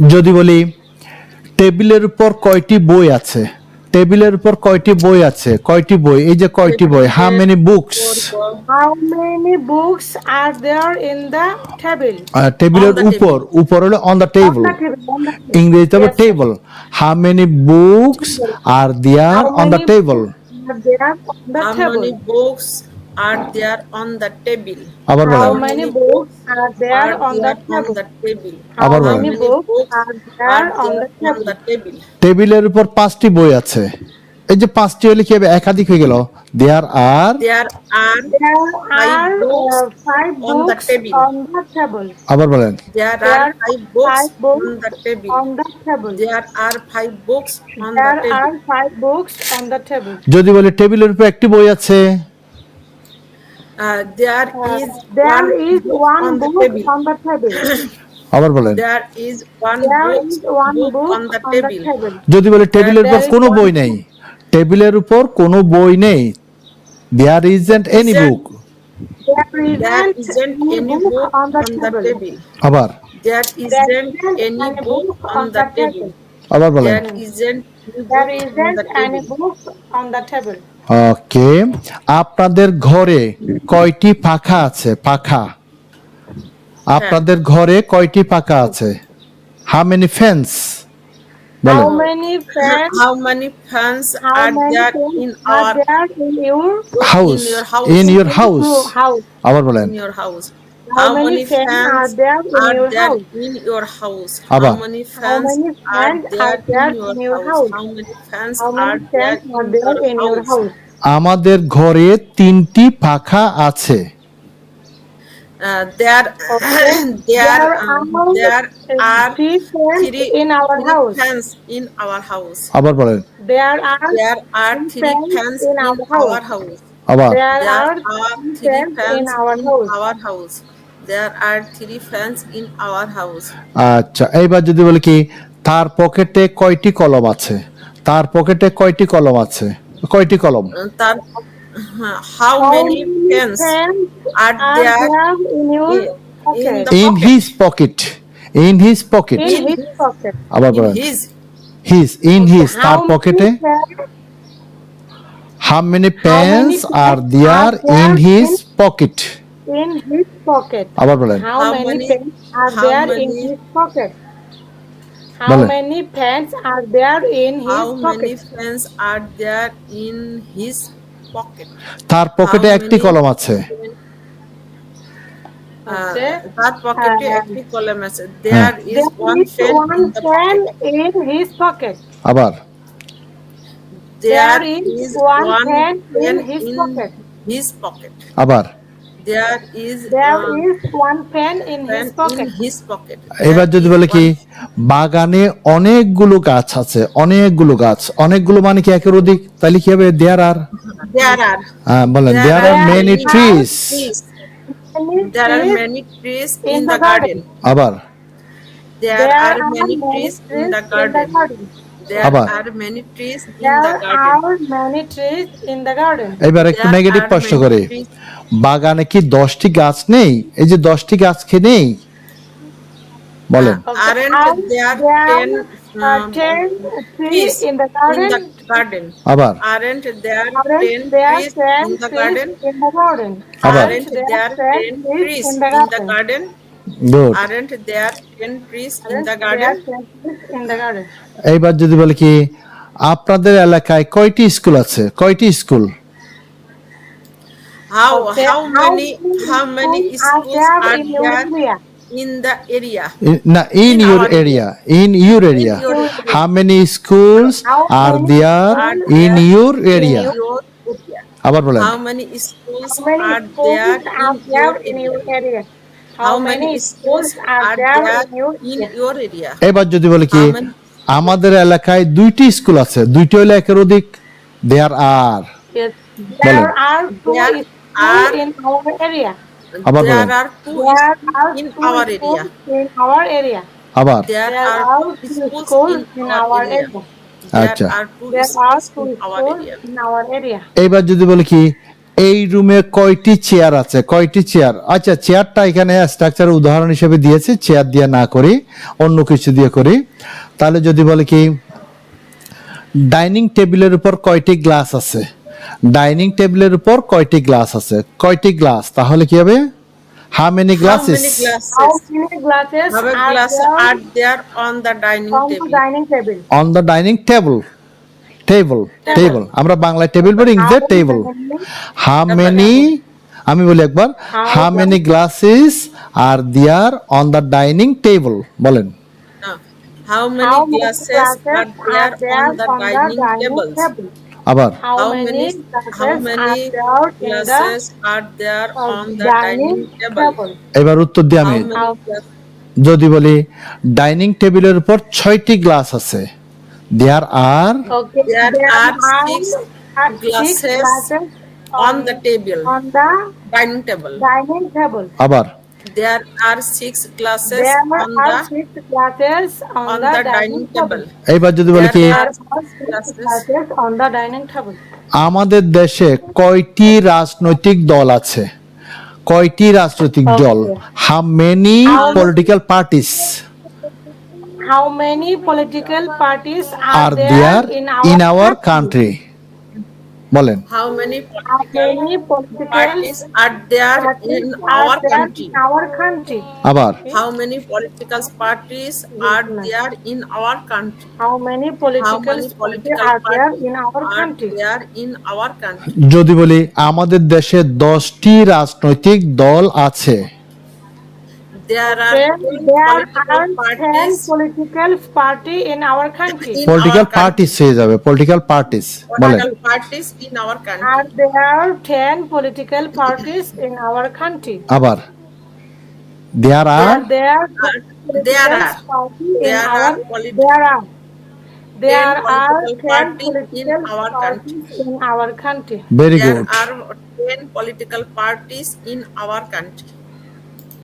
যদি বলি টেবিলের উপর কয়টি বই আছে, টেবিলের উপর কয়টি বই আছে, কয়টি বই, এই যে কয়টি বই, how many books, How many books are there in the table? টেবিলের On the উপর, উপর হলো on the On table, the table. On the table. ইংরেজিতে হবে Yes, sir. Table. How many books are there How on the many table, books are there on the How table? many books are there on the table? আবার How বলেন, many books are there Are on the there on table? the table? How আবার How বলেন, many many books books are are there on there the on table? the table? টেবিলের উপর 5টি বই আছে, এই যে 5টি হলে কি হবে, একাধিক হয়ে গেল, দেয়ার আর, There are There five are books five on the books table. on the table. আবার বলেন, There There are are five books five books on the table. on the table. There are five books on the There table. are five books on the table. যদি বলি টেবিলের উপর একটি বই আছে, There is There one is book one on the book table. on the table. আবার বলেন, There is one There book, is one book on the table. table. যদি বলি টেবিলের উপর There is কোনো one বই নেই, টেবিলের উপর কোনো বই নেই, there isn't any Isn't- book, There There isn't isn't any book on the on the table. table. আবার There There isn't any book on the table. আবার বলেন, There isn't any There book on isn't the any table. book on the table. ওকে। আপনাদের ঘরে কয়টি পাখা আছে, পাখা, আপনাদের ঘরে কয়টি পাখা আছে, হাউ মেনি ফ্যান্স, How বলেন, many fans? How many fans How are many there fans in are our there in your house, your house? In your house, house? আবার বলেন, in your house? How many fans are there in your house? in your house? Abba. How many How fans many are fans there are there in your house? How many fans How are many there fans are there in your house? আমাদের ঘরে 3টি পাখা আছে, There There are three fans three in our three house. fans in our house. আবার বলেন, There are There are three fans in our house. আবার, there There are are three three fans in fans our in house. our house. There are three fans in our house. আচ্ছা এইবার যদি বলি কি তার পকেটে কয়টি কলম আছে, তার পকেটে কয়টি কলম আছে, কয়টি কলম, How many pens are there in your in pocket? the in pocket? His pocket, in his pocket, In his pocket. আবার In বলেন, his হিজ, ইন হিজ, তার How পকেটে, many pens how many pens are pens there are there in his in- pocket, in his pocket? আবার বলেন, How How many many- pens are how there in many- his pocket? How Bale. many pens are there in his how many pocket? pens are there in his pocket? তার পকেটে How একটি many- কলম আছে, আছে। তার পকেটে একটি কলম আছে. There There is one is pen one in the pen pocket. in his pocket. আবার, There is is one one pen pen in his pocket. his pocket. আবার, There is There is one pen in pen his pocket. in his pocket. এবার There যদি is বলে কি one- বাগানে অনেকগুলো গাছ আছে, অনেকগুলো গাছ, অনেকগুলো মানে কি একের অধিক, তাহলে কি হবে, দেয়ার আর, There are বলেন, there are many trees, trees. Many There are trees many trees in in the the garden. আবার, There are many trees in the garden. There Abba. are many trees in There the garden. are many trees in the garden. এবার একটু There negative are প্রশ্ন many করে, trees. বাগানে কি 10টি গাছ নেই, এই যে 10টি গাছ কি নেই, বলেন, Okay. Aren't Are there there 10 10 trees in the in garden? the garden? আবার, Aren't there Aren't 10 there trees 10 in the trees garden? in the garden? Abba. Aren't there 10 trees in in the the garden? garden? Good. Aren't there 10 trees in Aren't the there garden? 10 trees in the garden? এইবার যদি বলে কি আপনাদের এলাকায় কয়টি school আছে, কয়টি school, Okay. How many schools are in your there area? in the area? না, in In your our area, in your area, your area. How many schools How are many there schools in are your area, Your area. আবার বলেন, How many schools How many are schools there are in there your in area? your area? How many schools are there in area? your area? এবার যদি বলে কি How many- আমাদের এলাকায় 2টি school আছে, 2টি হলে একের অধিক, দেয়ার আর, Yes. Bale. There are two There schools are- in our area. Abba There bolen. are two There are in two our schools area. in our area. আবার, There There are are two two schools schools in in our our area. area. There Acha. are two There are schools two in our schools area. in our area. এইবার যদি বলে কি এই রুমে কয়টি chair আছে? কয়টি চেয়ার? আচ্ছা, চেয়ারটা এখানে স্ট্রাকচারের উদাহরণ হিসেবে দিয়েছে, চেয়ার দিয়ে না করি, অন্য কিছু দিয়ে করি। তাহলে যদি বলে কি ডাইনিং টেবিলের উপর কয়টি গ্লাস আছে? ডাইনিং টেবিলের উপর কয়টি গ্লাস আছে? কয়টি গ্লাস? তাহলে কি হবে? How many How glasses? many How glasses? many glasses How many are glasses there are there on the dining on the table? dining table? On the dining table. Table আমরা বাংলায় table বলি, ইংরেজিতে How table. many how many, আমি বলি একবার, how many glasses are there on the dining table? বলেন। No. How many glasses are there on the dining tables? table? আবার How How many many glasses are there glasses are there in on the the dining table? table? এবার উত্তর দিই How আমি। many glasses? যদি বলি dining টেবিলের উপর 6টি গ্লাস আছে, দেয়ার আর Okay, There are six are glasses on the table, on the dining table. dining table. আবার There are six glasses There on are the 6 glasses on the dining table. এইবার যদি বলি কি There There are are 6 glasses on the dining table. আমাদের দেশে কয়টি রাজনৈতিক দল আছে? কয়টি রাজনৈতিক দল? How many political parties How many political parties are are there there in our country? Country? বলেন। How many How many political political parties are there parties in are our there country? in our country? আবার How many political parties are there in our country? How many How political many parties political are there parties in our are country? there in our country? যদি বলি আমাদের দেশে 10টি রাজনৈতিক দল আছে। There are There 10 are political 10 parties political party in our country. in political our country. Parties হয়ে যাবে, পলিটিক্যাল পার্টিস। বলেন। Political parties in our country. Are there 10 political parties in our country? আবার দেয়ার আর There There are are. party in There our are polit- there are there 10 are political 10 parties in political our parties in our country. Very There good. are 10 political parties in our country.